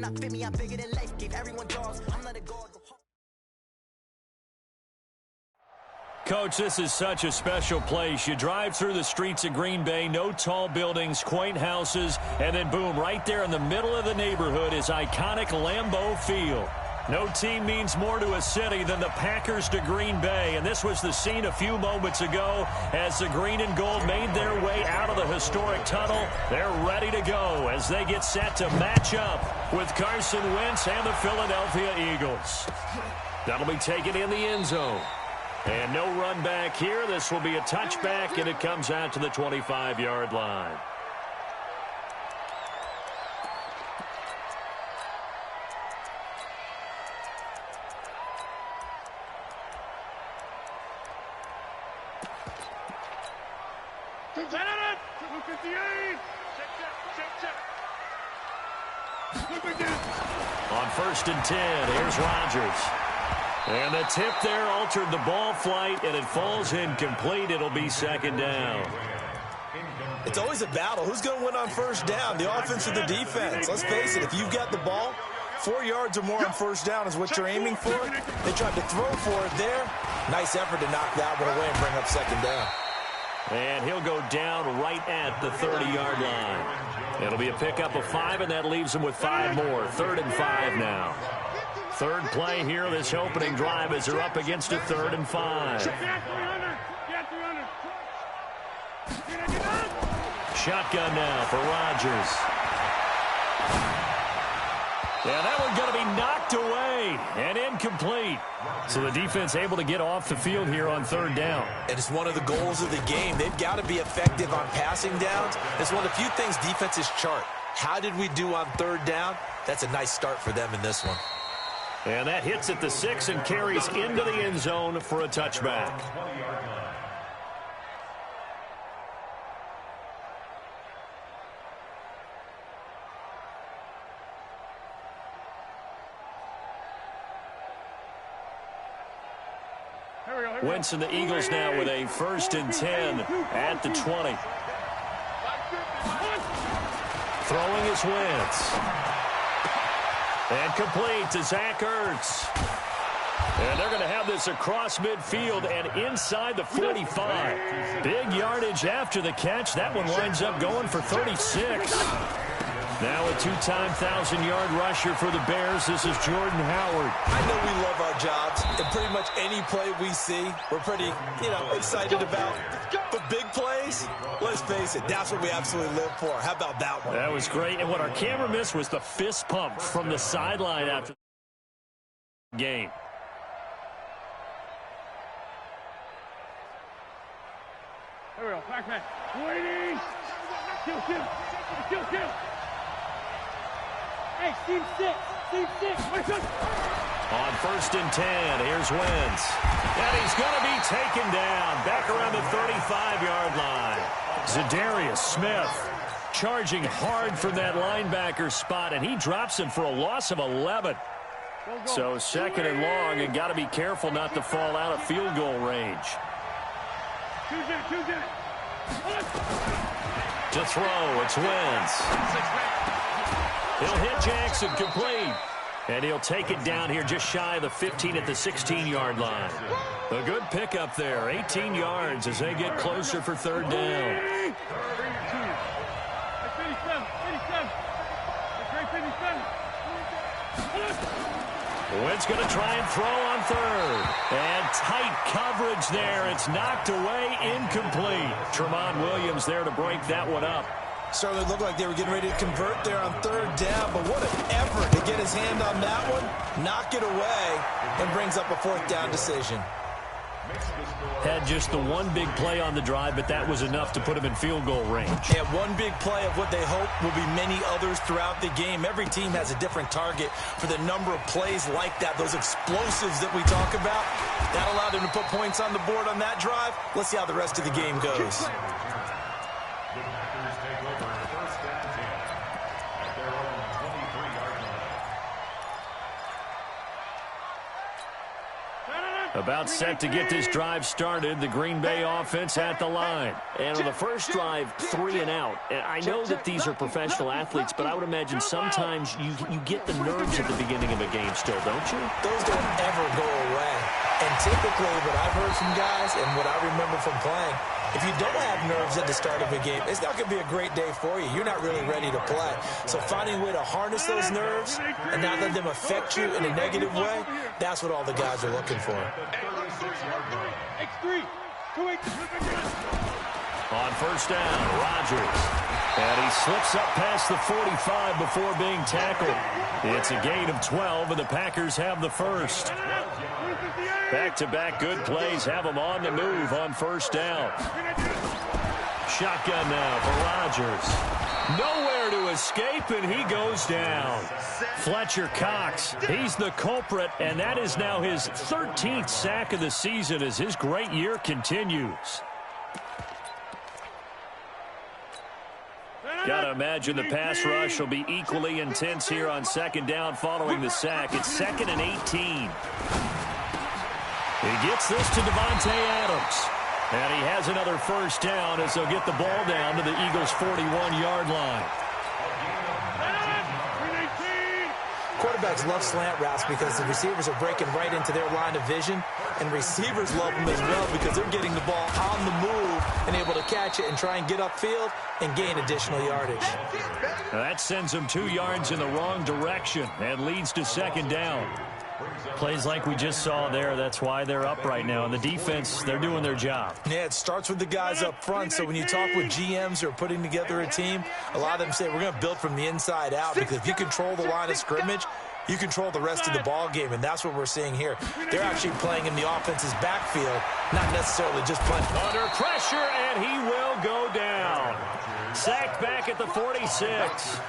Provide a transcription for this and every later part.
not fit me, I'm bigger than life. Gave everyone dogs, I'm not a god. Coach, this is such a special place. You drive through the streets of Green Bay, no tall buildings, quaint houses, and then boom, right there in the middle of the neighborhood is iconic Lambeau Field. No team means more to a city than the Packers to Green Bay, and this was the scene a few moments ago as the green and gold made their way out of the historic tunnel. They're ready to go as they get set to match up with Carson Wentz and the Philadelphia Eagles. That'll be taken in the end zone. And no run back here. This will be a touchback, and it comes out to the 25-yard line. On 1st and 10, here's Rodgers. And the tip there altered the ball flight, and it falls incomplete. It'll be 2nd down. It's always a battle. Who's going to win on 1st down, the offense or the defense? Let's face it, if you've got the ball, 4 yards or more on 1st down is what you're aiming for. They tried to throw for it there. Nice effort to knock that one away and bring up 2nd down. And he'll go down right at the 30-yard line. It'll be a pickup of 5, and that leaves him with 5 more. 3rd and 5 now. Third play here, this opening drive, as they're up against a 3rd and 5. Shotgun now for Rodgers. Yeah, that one's going to be knocked away and incomplete. So the defense able to get off the field here on 3rd down. And it's one of the goals of the game. They've got to be effective on passing downs. It's one of the few things defenses chart. How did we do on 3rd down? That's a nice start for them in this one. And that hits at the 6 and carries into the end zone for a touchback. Wentz and the Eagles now with a 1st and 10 at the 20. Throwing is Wentz. And complete to Zach Ertz. And they're going to have this across midfield and inside the 45. Big yardage after the catch. That one winds up going for 36. Now a two-time 1,000-yard rusher for the Bears. This is Jordan Howard. I know we love our jobs, and pretty much any play we see, we're pretty, excited about. But big plays, let's face it, that's what we absolutely live for. How about that one? That was great. And what our camera missed was the fist pump from the sideline after the game. There we go. Back. Waiting. Kill. Hey, team 6. On 1st and 10, here's Wentz. And he's going to be taken down back around the 35-yard line. Zadarius Smith charging hard from that linebacker spot, and he drops him for a loss of 11. So 2nd and long, and got to be careful not to fall out of field goal range. To throw, it's Wentz. He'll hit Jackson complete. And he'll take it down here just shy of the 15 at the 16-yard line. A good pickup there, 18 yards as they get closer for 3rd down. Wentz going to try and throw on 3rd. And tight coverage there. It's knocked away, incomplete. Tramon Williams there to break that one up. Certainly looked like they were getting ready to convert there on 3rd down, but what an effort to get his hand on that one, knock it away, and brings up a 4th down decision. Had just the one big play on the drive, but that was enough to put him in field goal range. And one big play of what they hope will be many others throughout the game. Every team has a different target for the number of plays like that, those explosives that we talk about. That allowed them to put points on the board on that drive. Let's see how the rest of the game goes. About set to get this drive started. The Green Bay offense at the line. And on the first drive, 3 and out. And I know that these are professional athletes, but I would imagine sometimes you get the nerves at the beginning of a game still, don't you? Those don't ever go away. And typically what I've heard from guys and what I remember from playing, if you don't have nerves at the start of a game, it's not going to be a great day for you. You're not really ready to play. So finding a way to harness those nerves and not let them affect you in a negative way, that's what all the guys are looking for. On first down, Rodgers. And he slips up past the 45 before being tackled. It's a gain of 12, and the Packers have the first. Back-to-back good plays have them on the move on first down. Shotgun now for Rodgers. Nowhere to escape, and he goes down. Fletcher Cox, he's the culprit, and that is now his 13th sack of the season as his great year continues. Got to imagine the pass rush will be equally intense here on second down following the sack. It's 2nd and 18. He gets this to Devontae Adams. And he has another first down as they'll get the ball down to the Eagles' 41-yard line. Quarterbacks love slant routes because the receivers are breaking right into their line of vision, and receivers love them as well because they're getting the ball on the move and able to catch it and try and get upfield and gain additional yardage. Now that sends them 2 yards in the wrong direction and leads to second down. Plays like we just saw there, that's why they're up right now. And the defense, they're doing their job. Yeah, it starts with the guys up front. So when you talk with GMs who are putting together a team, a lot of them say we're going to build from the inside out, because if you control the line of scrimmage, you control the rest of the ball game, and that's what we're seeing here. They're actually playing in the offense's backfield, not necessarily just playing. Under pressure, and he will go down. Sacked back at the 46.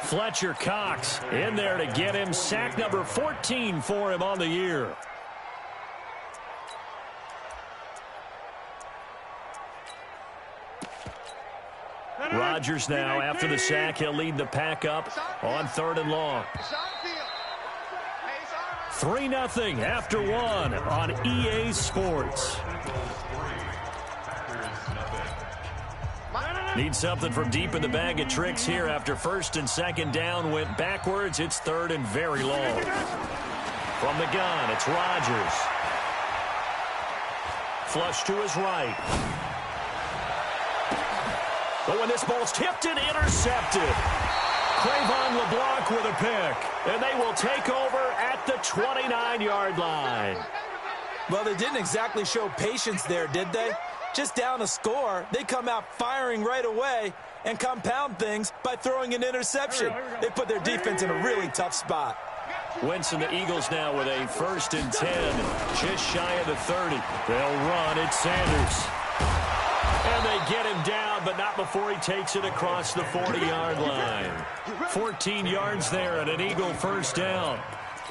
Fletcher Cox in there to get him. Sack number 14 for him on the year. Rodgers now, after the sack, he'll lead the pack up on 3rd and long. 3-0 after 1 on EA Sports. Need something from deep in the bag of tricks here after 1st and 2nd down went backwards. It's 3rd and very long. From the gun, it's Rodgers. Flush to his right. But when this ball's tipped and intercepted, Trayvon LeBlanc with a pick, and they will take over at the 29-yard line. Well, they didn't exactly show patience there, did they? Just down a score, they come out firing right away and compound things by throwing an interception. They put their defense in a really tough spot. Wentz and the Eagles now with a 1st and 10, just shy of the 30. They'll run. It's Sanders. And they get him down, but not before he takes it across the 40-yard line. 14 yards there and an Eagle first down.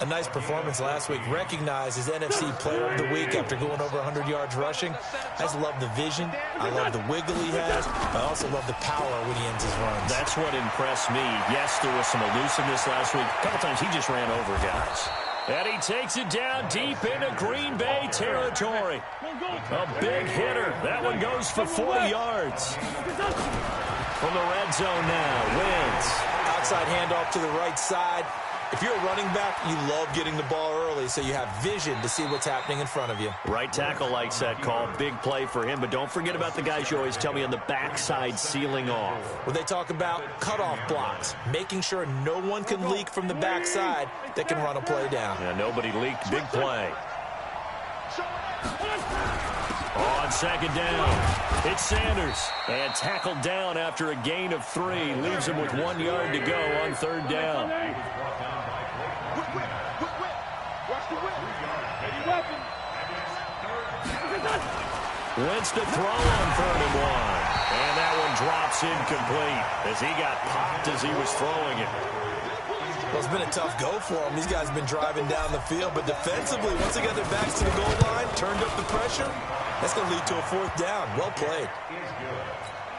A nice performance last week. Recognized as NFC Player of the Week after going over 100 yards rushing. I just love the vision. I love the wiggle he has. I also love the power when he ends his runs. That's what impressed me. Yes, there was some elusiveness last week. A couple times he just ran over guys. And he takes it down deep into Green Bay territory. A big hitter. That one goes for 40 yards. From the red zone now, Wentz. Outside handoff to the right side. If you're a running back, you love getting the ball early so you have vision to see what's happening in front of you. Right tackle likes that call. Big play for him. But don't forget about the guys you always tell me on the backside sealing off. When they talk about cutoff blocks, making sure no one can leak from the backside that can run a play down. Yeah, nobody leaked. Big play. On 2nd down, it's Sanders. And tackled down after a gain of 3. Leaves him with 1 yard to go on 3rd down. Wentz to throw on 3rd and 1. And that one drops incomplete as he got popped as he was throwing it. Well, it's been a tough go for them. These guys have been driving down the field, but defensively, once they got their backs to the goal line, turned up the pressure, that's going to lead to a 4th down. Well played.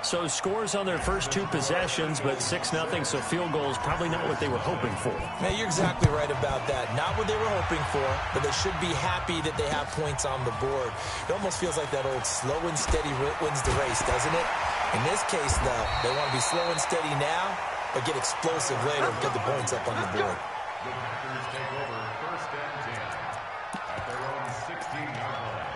So scores on their first 2 possessions, but 6-0, so field goals probably not what they were hoping for. Man, you're exactly right about that. Not what they were hoping for, but they should be happy that they have points on the board. It almost feels like that old slow and steady wins the race, doesn't it? In this case, though, they want to be slow and steady now, but get explosive later and get the points up on the board. The Packers take over 1st and 10 at their own 16-yard line.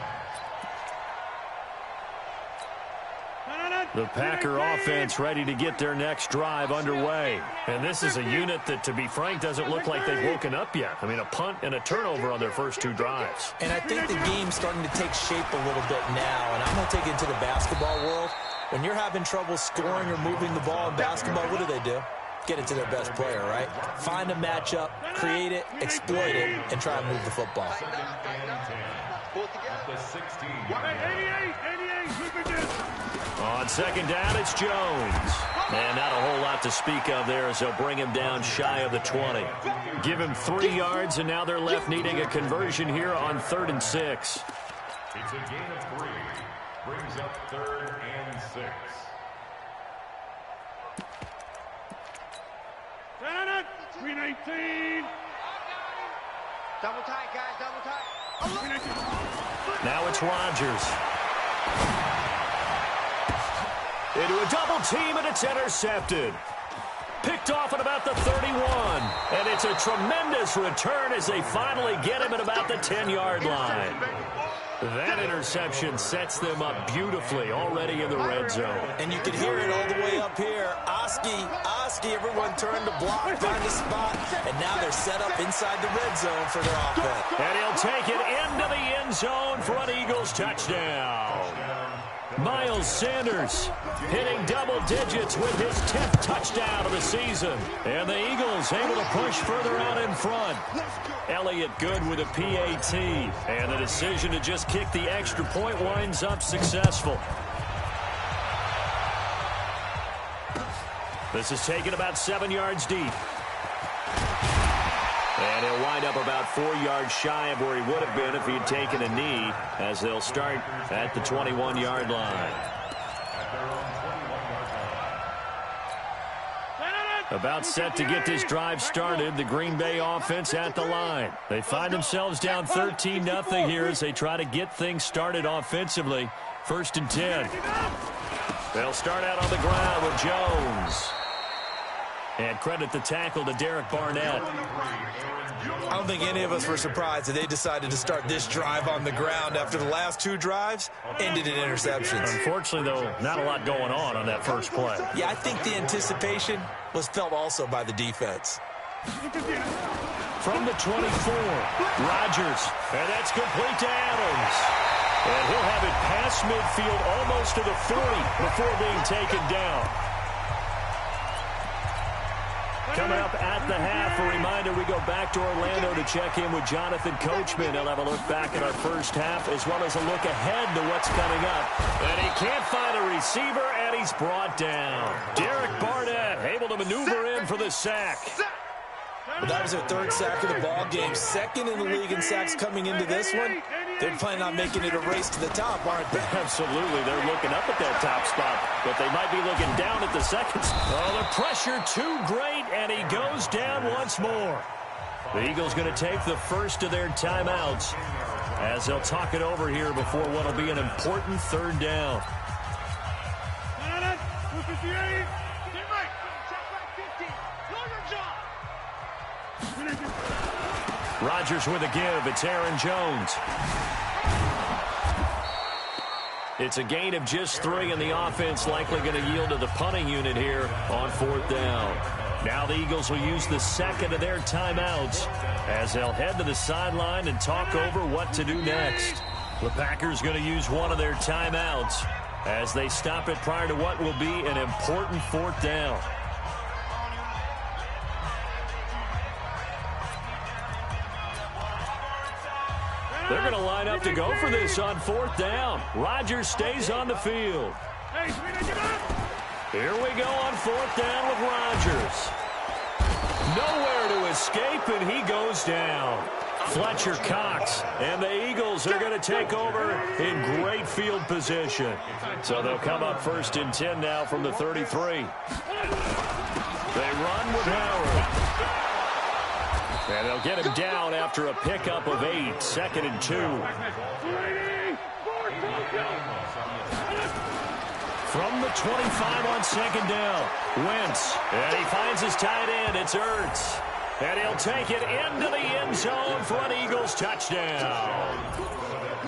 The Packer offense ready to get their next drive underway. And this is a unit that, to be frank, doesn't look like they've woken up yet. I mean, a punt and a turnover on their first 2 drives. And I think the game's starting to take shape a little bit now, and I'm going to take it into the basketball world. When you're having trouble scoring or moving the ball in basketball, what do? Get it to their best player, right? Find a matchup, create it, exploit it, and try to move the football. 2nd and 10 at the 16. 88, On 2nd down, it's Jones. And not a whole lot to speak of there as they'll bring him down shy of the 20. Give him 3 yards, and now they're left needing a conversion here on 3rd and 6. It's a gain of 3. Brings up 3rd and 6. Green 18. Double tight, guys, double tight. Now it's Rodgers. Into a double team, and it's intercepted. Picked off at about the 31. And it's a tremendous return as they finally get him at about the 10-yard line. That interception sets them up beautifully already in the red zone. And you can hear it all the way up here. Oski, everyone turned to block, find a spot, and now they're set up inside the red zone for their offense. And he'll take it into the end zone for an Eagles touchdown. Miles Sanders hitting double digits with his 10th touchdown of the season. And the Eagles able to push further out in front. Elliott good with a PAT. And the decision to just kick the extra point winds up successful. This is taken about 7 yards deep. And he'll wind up about 4 yards shy of where he would have been if he had taken a knee, as they'll start at the 21-yard line. About set to get this drive started, the Green Bay offense at the line. They find themselves down 13-0 here as they try to get things started offensively. 1st and 10. They'll start out on the ground with Jones. And credit the tackle to Derek Barnett. I don't think any of us were surprised that they decided to start this drive on the ground after the last 2 drives ended in interceptions. Unfortunately, though, not a lot going on that first play. Yeah, I think the anticipation was felt also by the defense. From the 24, Rodgers, and that's complete to Adams. And he'll have it past midfield almost to the 40 before being taken down. Coming up at the half, a reminder, we go back to Orlando to check in with Jonathan Coachman. He'll have a look back at our first half as well as a look ahead to what's coming up. And he can't find a receiver, and he's brought down. Derek Barnett able to maneuver in for the sack. Well, that was their 3rd sack of the ball game. 2nd in the league in sacks coming into this one. They're planning on making it a race to the top, aren't they? Absolutely. They're looking up at that top spot, but they might be looking down at the second. Oh, the pressure too great, and he goes down once more. The Eagles going to take the first of their timeouts as they'll talk it over here before what will be an important 3rd down. Rodgers with a give. It's Aaron Jones. It's a gain of just 3, and the offense likely going to yield to the punting unit here on 4th down. Now the Eagles will use the 2nd of their timeouts as they'll head to the sideline and talk over what to do next. The Packers going to use one of their timeouts as they stop it prior to what will be an important 4th down. They're going to line up to go for this on 4th down. Rodgers stays on the field. Here we go on 4th down with Rodgers. Nowhere to escape, and he goes down. Fletcher Cox, and the Eagles are going to take over in great field position. So they'll come up 1st and 10 now from the 33. They run with Howard. And they'll get him down after a pickup of 8, 2nd and 2. From the 25 on 2nd down, Wentz. And he finds his tight end. It's Ertz. And he'll take it into the end zone for an Eagles touchdown.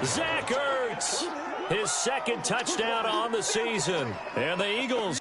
Zach Ertz, his 2nd touchdown on the season. And the Eagles